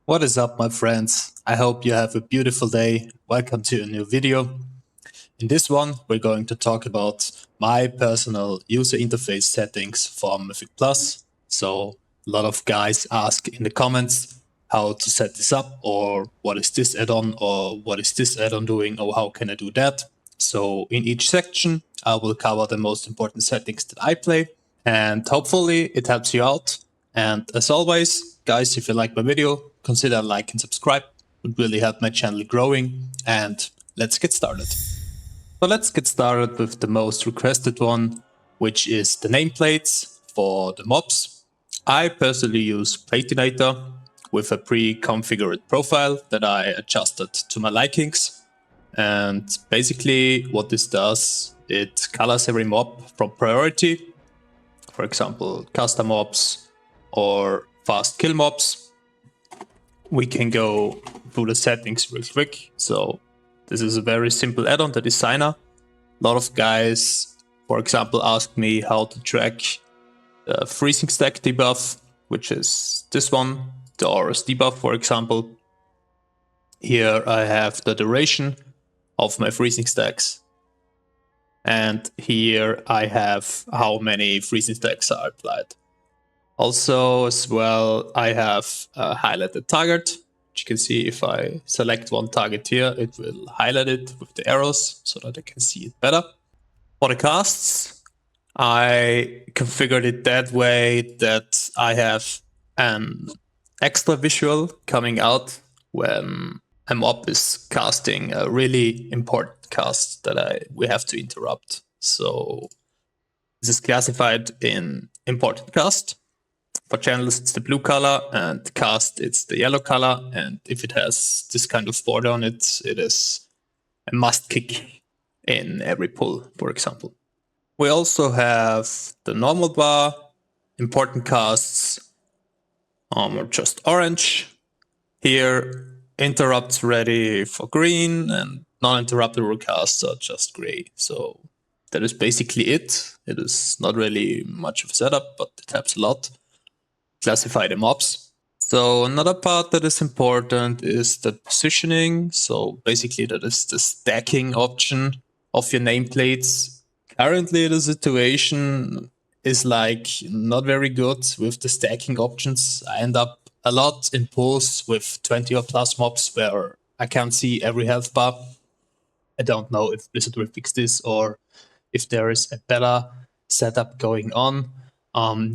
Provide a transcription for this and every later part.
What is up, my friends? I hope you have a beautiful day. Welcome to a new video. In this one, we're going to talk about my personal user interface settings for Mythic Plus. So a lot of guys ask in the comments how to set this up, or what is this add-on, or what is this add-on doing, or how can I do that? So in each section, I will cover the most important settings that I play, and hopefully it helps you out. And as always, guys, if you like my video, consider like and subscribe. It would really help my channel growing. And let's get started. So let's get started with the most requested one, which is the nameplates for the mobs. I personally use Platynator with a pre-configured profile that I adjusted to my likings. And basically what this does, it colors every mob from priority. For example, custom mobs or fast kill mobs. We can go through the settings real quick. So this is a very simple add-on, the designer. A lot of guys, for example, ask me how to track the freezing stack debuff, which is this one, the Aura's debuff, for example. Here I have the duration of my freezing stacks. And here I have how many freezing stacks are applied. Also, as well, I have highlighted target. Which you can see if I select one target here, it will highlight it with the arrows so that I can see it better. For the casts, I configured it that way that I have an extra visual coming out when a mob is casting a really important cast that we have to interrupt. So this is classified in important cast. For channels, it's the blue color, and cast, it's the yellow color. And if it has this kind of border on it, it is a must kick in every pull, for example. We also have the normal bar, important casts are just orange. Here, interrupts ready for green, and non-interruptible casts are just gray. So that is basically it. It is not really much of a setup, but it helps a lot. Classify the mobs. So another part that is important is the positioning. So basically that is the stacking option of your nameplates. Currently the situation is like not very good with the stacking options. I end up a lot in pulls with 20 or plus mobs where I can't see every health bar. I don't know if Blizzard will fix this or if there is a better setup going on.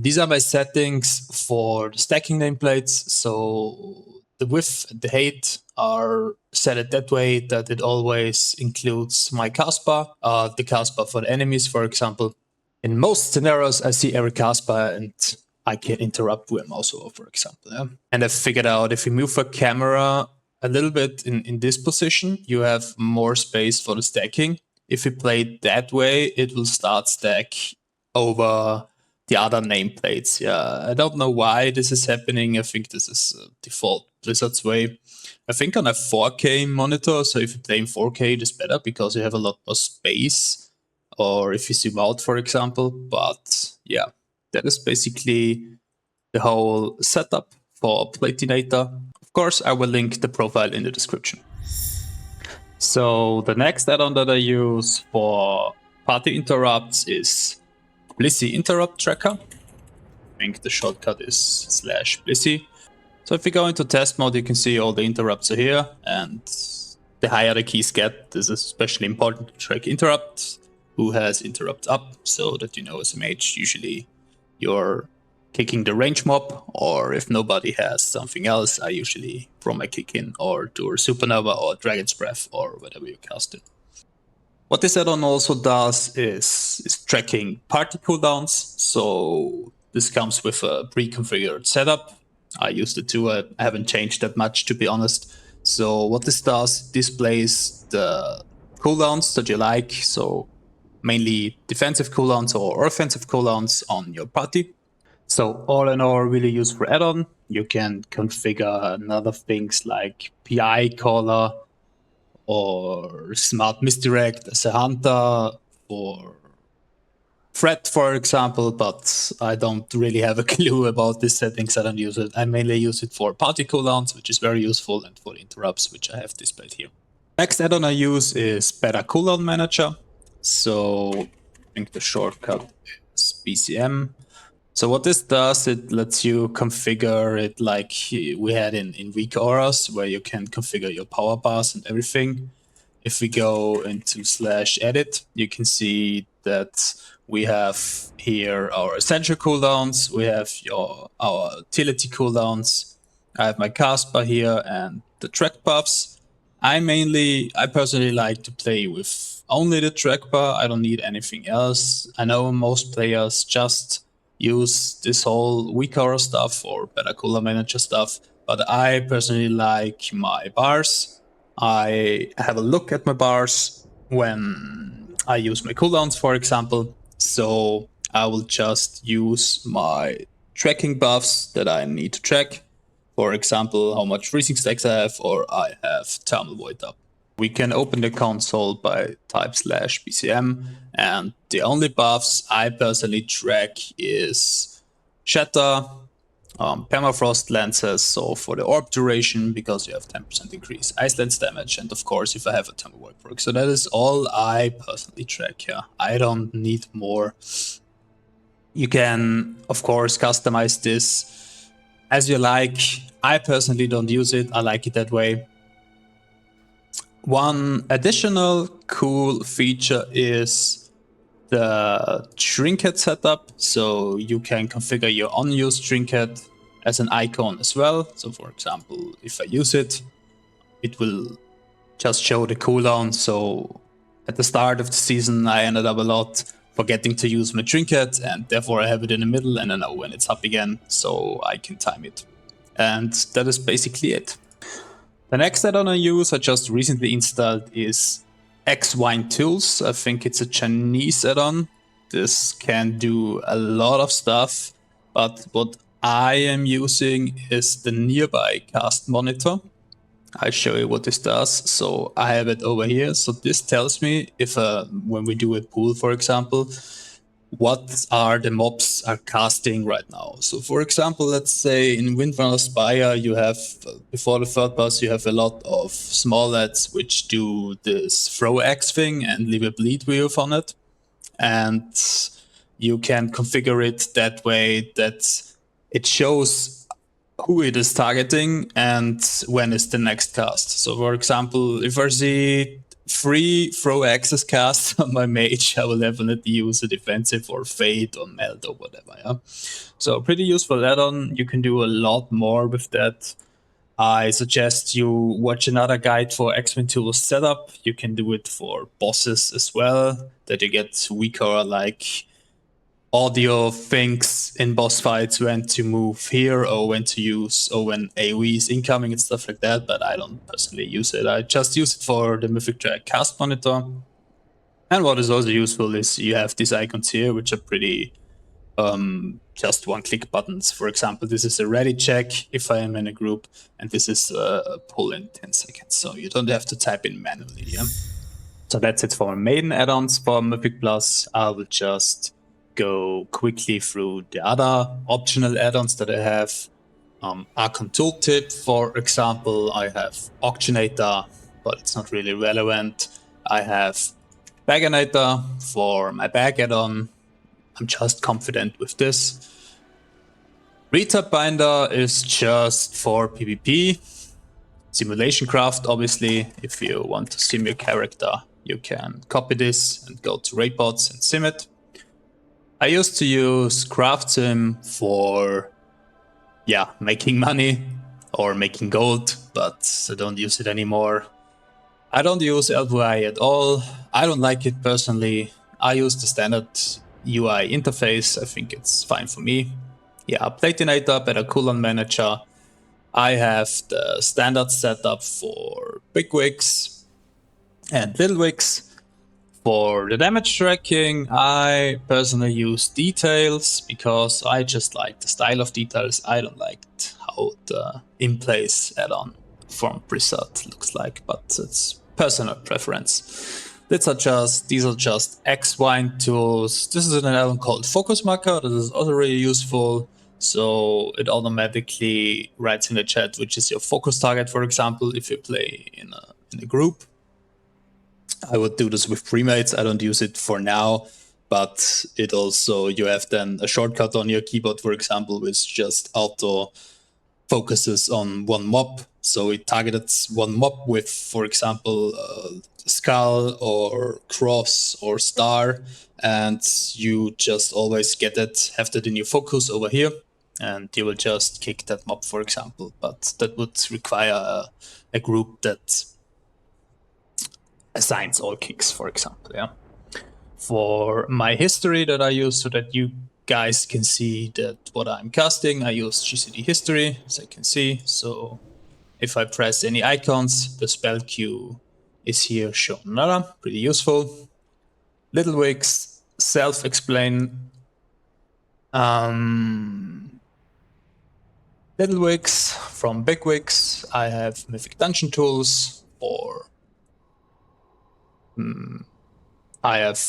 These are my settings for the stacking nameplates. So the width and the height are set it that way that it always includes my cast bar, the cast bar for the enemies, for example. In most scenarios, I see every cast bar and I can interrupt with a mouse over, for example. Yeah? And I figured out if you move a camera a little bit in this position, you have more space for the stacking. If you play it that way, it will start stack over the other nameplates. Yeah, I don't know why this is happening. I think this is default Blizzard's way. I think on a 4K monitor, so if you play in 4K, it is better because you have a lot more space, or if you zoom out, for example. But yeah, that is basically the whole setup for Platynator. Of course, I will link the profile in the description. So the next add-on that I use for party interrupts is Blizzi interrupt tracker. I think the shortcut is /Blizzi. So if we go into test mode, you can see all the interrupts are here, and the higher the keys get, this is especially important to track interrupts, who has interrupt up, so that you know as a mage, usually you're kicking the range mob, or if nobody has something else, I usually throw my kick in, or do a supernova, or dragon's breath, or whatever you cast it. What this add-on also does is tracking party cooldowns. So this comes with a pre-configured setup. I used it too. I haven't changed that much, to be honest. So what this does, displays the cooldowns that you like. So mainly defensive cooldowns or offensive cooldowns on your party. So all in all, really useful add-on. You can configure another things like PI caller or smart misdirect as a hunter, or threat, for example, but I don't really have a clue about these settings. I don't use it. I mainly use it for party cooldowns, which is very useful, and for interrupts, which I have displayed here. Next add-on I use is Better Cooldown Manager. So I think the shortcut is BCM. So what this does, it lets you configure it like we had in weak auras, where you can configure your power bars and everything. If we go into /edit, you can see that we have here our essential cooldowns, we have our utility cooldowns, I have my cast bar here and the track buffs. I personally like to play with only the track bar. I don't need anything else. I know most players just use this whole weak aura stuff or better cooler manager stuff, but I personally like my bars. I have a look at my bars when I use my cooldowns, for example. So I will just use my tracking buffs that I need to track. For example, how much freezing stacks I have, or I have thermal void up. We can open the console by type /BCM, and the only buffs I personally track is Shatter, Permafrost Lances, so for the orb duration, because you have 10% increase, Ice Lance damage, and of course if I have a thermal void perk. So that is all I personally track here. I don't need more. You can, of course, customize this as you like. I personally don't use it. I like it that way. One additional cool feature is the trinket setup. So you can configure your unused trinket as an icon as well. So for example, if I use it, it will just show the cooldown. So at the start of the season, I ended up a lot forgetting to use my trinket, and therefore I have it in the middle and I know when it's up again, so I can time it. And that is basically it. The next add-on I use, I just recently installed, is Exwind Tools. I think it's a Chinese add-on. This can do a lot of stuff, but what I am using is the nearby cast monitor. I'll show you what this does. So I have it over here. So this tells me if when we do a pool, for example, what are the mobs are casting right now. So for example, let's say in Windrunner Spire, you have, before the third boss, you have a lot of small lads which do this throw axe thing and leave a bleed wheel on it. And you can configure it that way that it shows who it is targeting and when is the next cast. So for example, if I see 3 throw axes cast on my mage, I will definitely use a defensive or fade or melt or whatever. Yeah? So pretty useful add-on. You can do a lot more with that. I suggest you watch another guide for Exwind Tools setup. You can do it for bosses as well, that you get weaker like audio things in boss fights, when to move here or when to use, or when AoE is incoming and stuff like that, but I don't personally use it. I just use it for the Mythic cast monitor. And what is also useful is you have these icons here, which are pretty just one-click buttons. For example, this is a ready check if I am in a group, and this is a pull in 10 seconds. So you don't have to type in manually. Yeah? So that's it for maiden add-ons for mythicplus. I will just go quickly through the other optional add-ons that I have. Archon Tooltip, for example, I have Auctionator, but it's not really relevant. I have Baganator for my bag add-on. I'm just confident with this. Retap Binder is just for PvP. Simulation Craft, obviously, if you want to sim your character, you can copy this and go to Raidbots and sim it. I used to use Craft Sim for, making money or making gold, but I don't use it anymore. I don't use LVI at all. I don't like it personally. I use the standard UI interface. I think it's fine for me. Yeah, Platynator, Better Cooldown Manager. I have the standard setup for big wigs and little wigs. For the damage tracking, I personally use details because I just like the style of details. I don't like how the in-place add-on from Blizzard looks like, but it's personal preference. These are just Exwind Tools. This is an add-on called Focus Marker. This is also really useful. So it automatically writes in the chat which is your focus target, for example, if you play in a group. I would do this with premates. I don't use it for now, but it also, you have then a shortcut on your keyboard, for example, which just auto focuses on one mob. So it targeted one mob with, for example, skull or cross or star, and you just always have that in your focus over here, and you will just kick that mob, for example. But that would require a group that assigns all kicks, for example. Yeah. For my history that I use, so that you guys can see that what I'm casting, I use GCD history, as I can see. So if I press any icons, the spell queue is here shown. Pretty useful. Little Wigs, self-explain. Little Wigs from Big Wigs. I have Mythic Dungeon Tools, or I have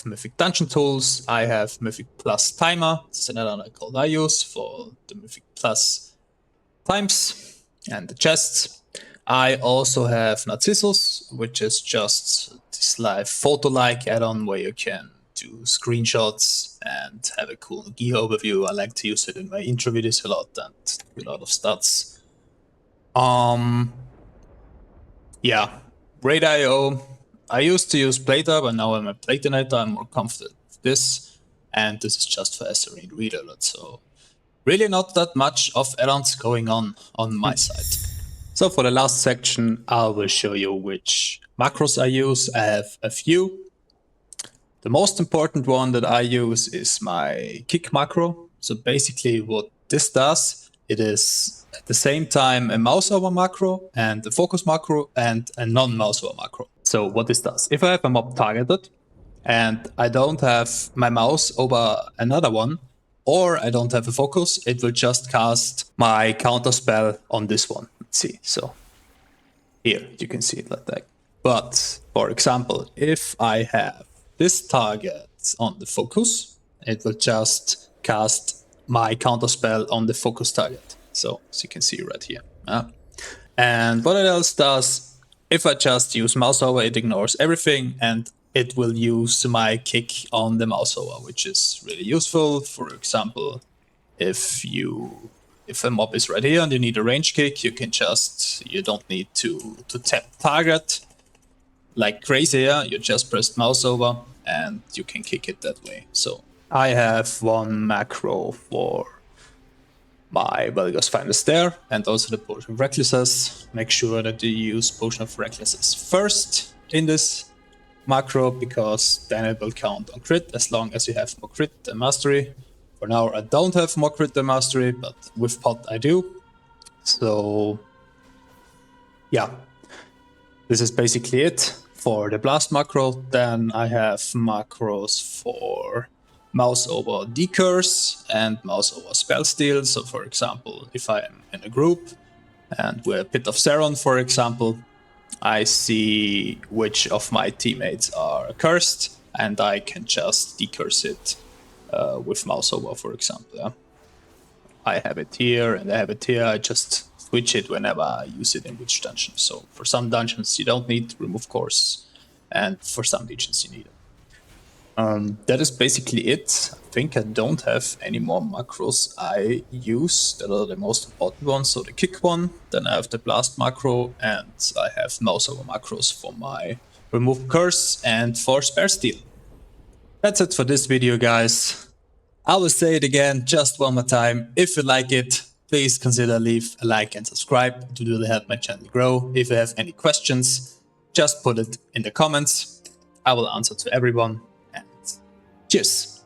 Mythic Dungeon Tools, I have mythicplus timer. This is another code I use for the mythicplus times and the chests. I also have Narcissus, which is just this live photo-like add-on where you can do screenshots and have a cool gear overview. I like to use it in my intro videos a lot and do a lot of stats. Yeah, Raid.io. I used to use Plata, but now I'm a Platynator. I'm more confident with this. And this is just for SRE and Reload. So really not that much of add-ons going on my side. So for the last section, I will show you which macros I use. I have a few. The most important one that I use is my kick macro. So basically what this does, it is at the same time a mouse over macro and a focus macro and a non-mouse over macro. So what this does, if I have a mob targeted and I don't have my mouse over another one, or I don't have a focus, it will just cast my counter spell on this one. Let's see. So here you can see it like that. But for example, if I have this target on the focus, it will just cast my counter spell on the focus target. So as you can see right here. And what it else does, if I just use mouse over, it ignores everything and it will use my kick on the mouse over, which is really useful. For example, if a mob is right here and you need a range kick, you don't need to tap target like crazy here. You just press mouse over and you can kick it that way. So I have one macro for my Belga's Finest there, and also the Potion of Recklessness. Make sure that you use Potion of Recklessness first in this macro, because then it will count on crit as long as you have more crit than mastery. For now I don't have more crit than mastery, but with pot I do. So yeah, this is basically it for the blast macro. Then I have macros for mouse over decurse and mouse over spell steal. So for example, if I am in a group and we're Pit of Saron, for example, I see which of my teammates are cursed and I can just decurse it with mouse over, for example. Yeah? I have it here and I have it here. I just switch it whenever I use it in which dungeon. So for some dungeons you don't need to remove course, and for some dungeons you need it. That is basically it. I think I don't have any more macros I use that are the most important ones. So the kick one, then I have the blast macro, and I have mouse over macros for my remove curse and for spare steal. That's it for this video, guys. I will say it again just one more time. If you like it, please consider leave a like and subscribe to really help my channel grow. If you have any questions, just put it in the comments. I will answer to everyone. Cheers.